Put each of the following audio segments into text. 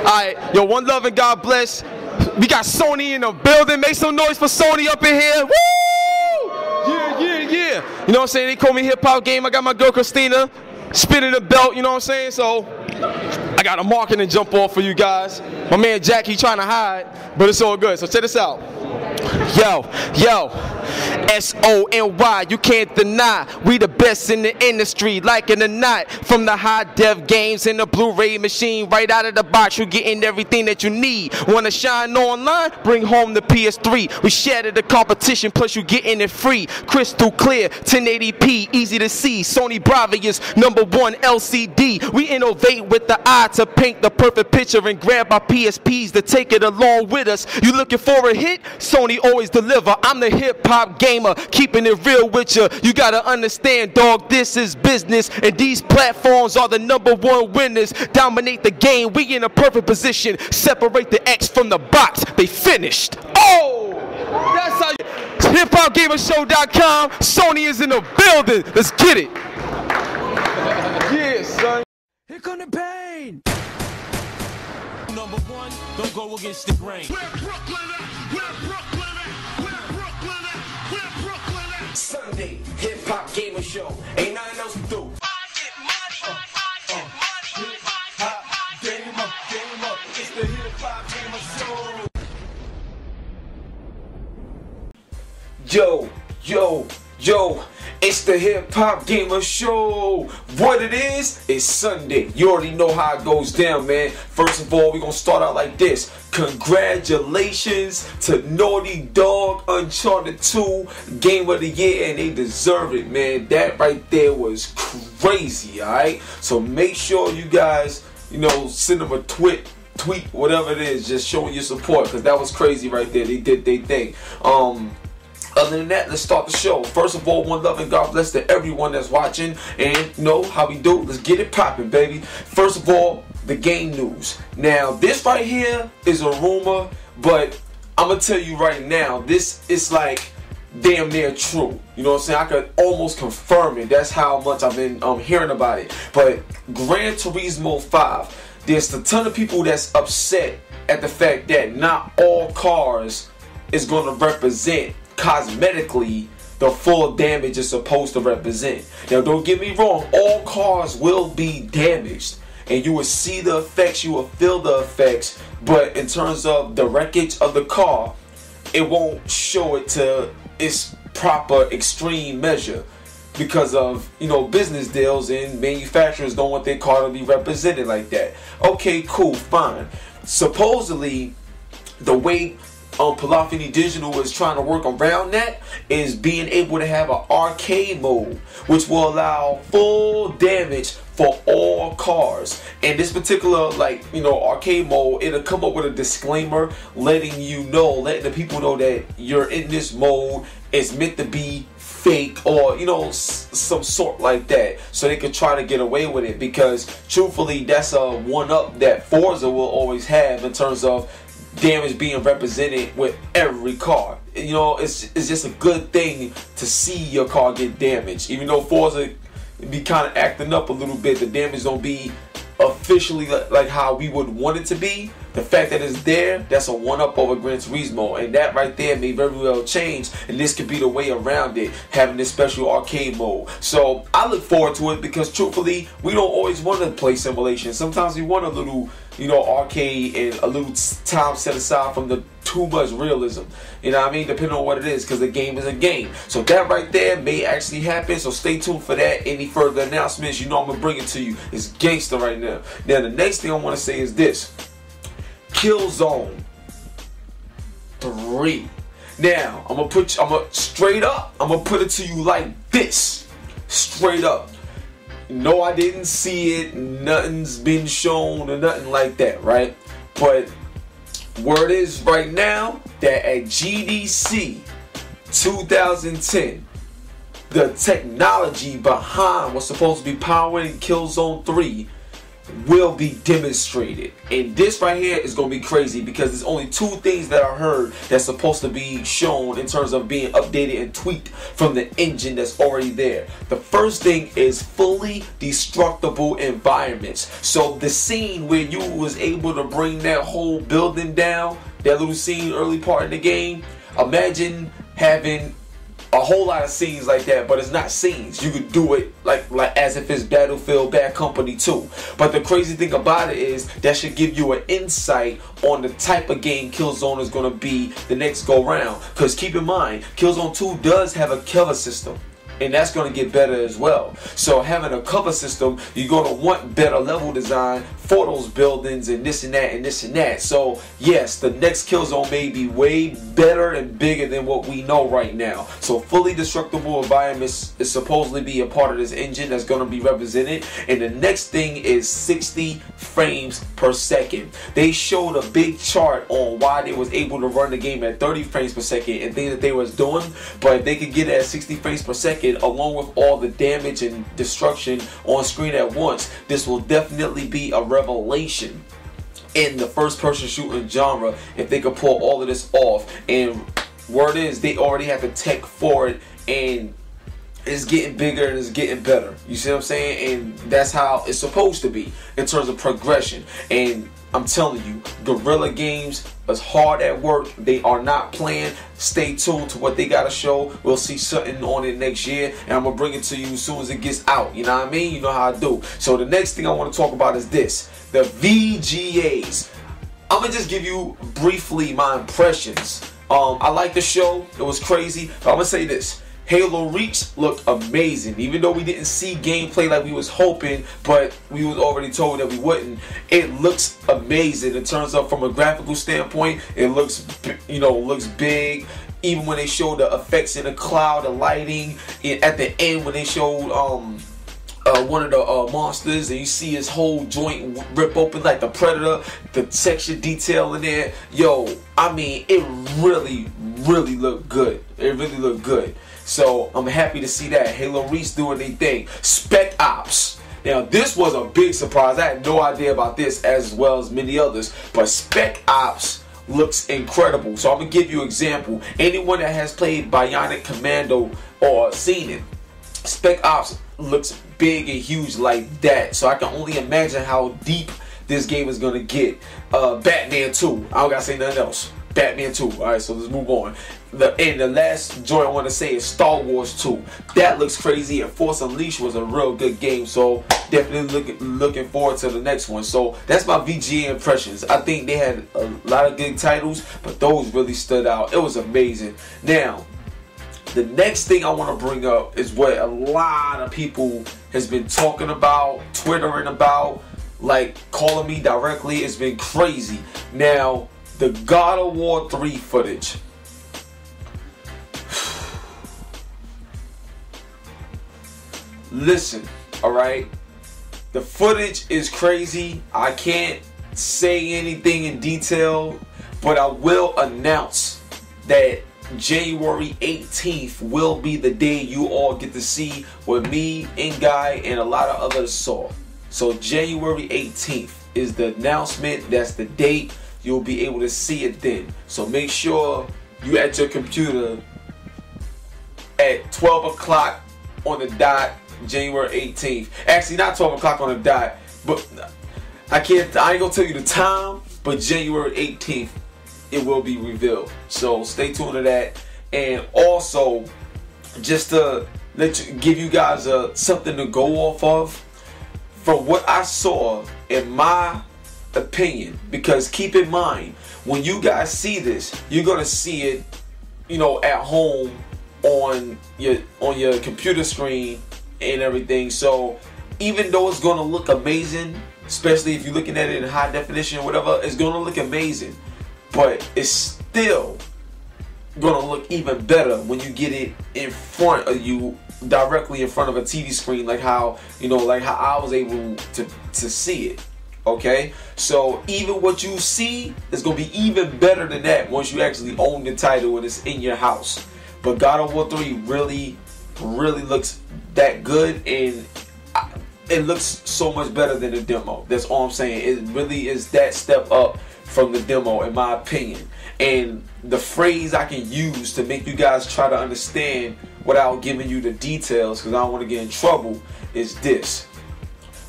Alright, yo, one love and God bless. We got Sony in the building. Make some noise for Sony up in here. Woo! Yeah. You know what I'm saying? They call me Hip Hop Game. I got my girl Christina spinning the belt, you know what I'm saying? So I got a marketing jump off for you guys. My man Jack, he trying to hide, but it's all good. So check this out. Yo, S-O-N-Y, you can't deny we the best in the industry, like in the night. From the high-def games and the Blu-ray machine, right out of the box, you getting everything that you need. Wanna shine online? Bring home the PS3. We shatter the competition, plus you getting it free. Crystal clear, 1080p, easy to see. Sony Bravia's #1 LCD. We innovate with the eye to paint the perfect picture and grab our PSPs to take it along with us. You looking for a hit? Sony always deliver. I'm the hip-hop gamer, keeping it real with you. You gotta understand, dog, this is business, and these platforms are the #1 winners. Dominate the game, we in a perfect position. Separate the X from the box, they finished. Oh! That's how you... HipHopGamerShow.com. Sony is in the building. Let's get it. Yeah, son. Here come the pain. #1, don't go against the grain. Where Brooklyn at? Where Brooklyn at? Where Brooklyn at? Where Brooklyn at? Sunday, Hip Hop Gamer Show. Ain't nothing else to do. I get money. Game up. It's the Hip Hop Gamer Show. Yo. It's the Hip Hop Gamer Show. What it is Sunday. You already know how it goes down, man. First of all, we're going to start out like this. Congratulations to Naughty Dog, Uncharted 2, Game of the Year, and they deserve it, man. That right there was crazy, alright? So make sure you guys, send them a tweet, whatever it is, just showing your support, because that was crazy right there. They did their thing. Other than that, let's start the show. First of all, one love and God bless to everyone that's watching. And you know how we do. Let's get it popping, baby. First of all, the game news. Now, this right here is a rumor, but I'm going to tell you right now, this is like damn near true. You know what I'm saying? I could almost confirm it. That's how much I've been hearing about it. But Gran Turismo 5, there's a ton of people that's upset at the fact that not all cars is going to represent cosmetically the full damage is supposed to represent. Now don't get me wrong, all cars will be damaged and you will see the effects, you will feel the effects, but in terms of the wreckage of the car, it won't show it to its proper extreme measure because of business deals, and manufacturers don't want their car to be represented like that. Okay, cool, fine. Supposedly the way Palafini Digital is trying to work around that is being able to have an arcade mode, which will allow full damage for all cars. And this particular arcade mode, it'll come up with a disclaimer letting the people know that you're in this mode. It's meant to be fake or some sort like that, so they could try to get away with it, because truthfully that's a one-up that Forza will always have in terms of damage being represented with every car. It's just a good thing to see your car get damaged. Even though Forza be kind of acting up a little bit, the damage don't be officially like how we would want it to be. The fact that it's there, that's a one-up over Gran Turismo, and that right there may very well change, and this could be the way around it, having this special arcade mode. So I look forward to it, because truthfully, we don't always want to play simulation. Sometimes we want a little arcade and a little time set aside from the too much realism, depending on what it is, because the game is a game. So that right there may actually happen, so stay tuned for that. Any further announcements, I'm gonna bring it to you. It's gangster right now. Now the next thing I want to say is this: Killzone 3. Now I'm gonna put it to you like this, straight up. No, I didn't see it, nothing's been shown or nothing like that, right? But word is right now that at GDC 2010, the technology behind what's supposed to be powering Killzone 3 will be demonstrated. And this right here is going to be crazy because there's only two things that I heard that's supposed to be shown in terms of being updated and tweaked from the engine that's already there. The first thing is fully destructible environments. So the scene where you was able to bring that whole building down, that little scene early part in the game, imagine having a whole lot of scenes like that, but it's not scenes. You could do it like as if it's Battlefield Bad Company 2. But the crazy thing about it is that should give you an insight on the type of game Killzone is going to be the next go round. Because keep in mind, Killzone 2 does have a cover system, and that's going to get better as well. So having a cover system, you're going to want better level design for those buildings and this and that and this and that. So yes, the next Killzone may be way better and bigger than what we know right now. So fully destructible environments is supposedly be a part of this engine that's going to be represented. And the next thing is 60 frames per second. They showed a big chart on why they was able to run the game at 30 frames per second and things that they was doing. But if they could get it at 60 frames per second, along with all the damage and destruction on screen at once, this will definitely be a revelation in the first-person shooting genre if they could pull all of this off. And word is they already have the tech for it, and it's getting bigger and it's getting better. You see what I'm saying? And that's how it's supposed to be in terms of progression. And I'm telling you, Guerrilla Games is hard at work. They are not playing. Stay tuned to what they got to show. We'll see something on it next year, and I'm going to bring it to you as soon as it gets out. You know what I mean? You know how I do. So the next thing I want to talk about is this. The VGAs. I'm going to just give you briefly my impressions. I like the show. It was crazy. But I'm going to say this. Halo Reach looked amazing, even though we didn't see gameplay like we was hoping, but we was already told that we wouldn't. It looks amazing in terms of from a graphical standpoint. It looks, you know, looks big. Even when they showed the effects in the cloud, the lighting, at the end when they showed one of the monsters and you see his whole joint rip open like the Predator, the texture detail in there, yo, I mean, it really looked good. It really looked good. So I'm happy to see that. Halo Reach doing their thing. Spec Ops. Now this was a big surprise. I had no idea about this as well as many others. But Spec Ops looks incredible. So I'm going to give you an example. Anyone that has played Bionic Commando or seen it, Spec Ops looks big and huge like that. So I can only imagine how deep this game is going to get. Batman 2. I don't got to say nothing else. Batman 2. Alright, so let's move on. The last joint I want to say is Star Wars 2. That looks crazy, and Force Unleashed was a real good game, so definitely looking forward to the next one. So that's my VGA impressions. I think they had a lot of good titles, but those really stood out. It was amazing. Now, the next thing I want to bring up is what a lot of people has been talking about, twittering about, like calling me directly. It's been crazy. Now, the God of War 3 footage. Listen, alright? The footage is crazy. I can't say anything in detail, but I will announce that January 18th will be the day you all get to see what me, Ingai, and a lot of others saw. So January 18th is the announcement. That's the date. You'll be able to see it then. So make sure you at your computer at 12 o'clock on the dot, January 18th. Actually, not 12 o'clock on the dot, but I ain't gonna tell you the time, but January 18th, it will be revealed. So stay tuned to that. And also, just to give you guys something to go off of, from what I saw, in my opinion, because keep in mind, when you guys see this, you're gonna see it, you know, at home on your computer screen and everything. So even though it's gonna look amazing, especially if you're looking at it in high definition or whatever, it's gonna look amazing, but it's still gonna look even better when you get it in front of you, directly in front of a TV screen, like how, you know, like how I was able to see it. Okay, so even what you see is gonna be even better than that once you actually own the title and it's in your house. But God of War 3 really looks that good, and it looks so much better than the demo. That's all I'm saying. It really is that step up from the demo, in my opinion. And the phrase I can use to make you guys try to understand without giving you the details, because I don't want to get in trouble, is this.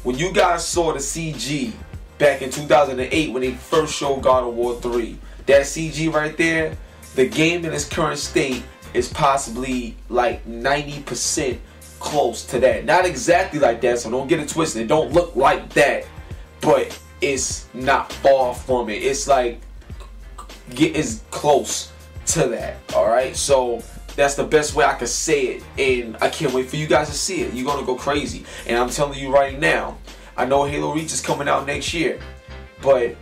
When you guys saw the CG back in 2008 when they first showed God of War 3, that CG right there, the game in its current state is possibly like 90% close to that. Not exactly like that, so don't get it twisted. It don't look like that, but it's not far from it. It's like as close to that. Alright, so that's the best way I can say it, and I can't wait for you guys to see it. You're gonna go crazy. And I'm telling you right now, I know Halo Reach is coming out next year, but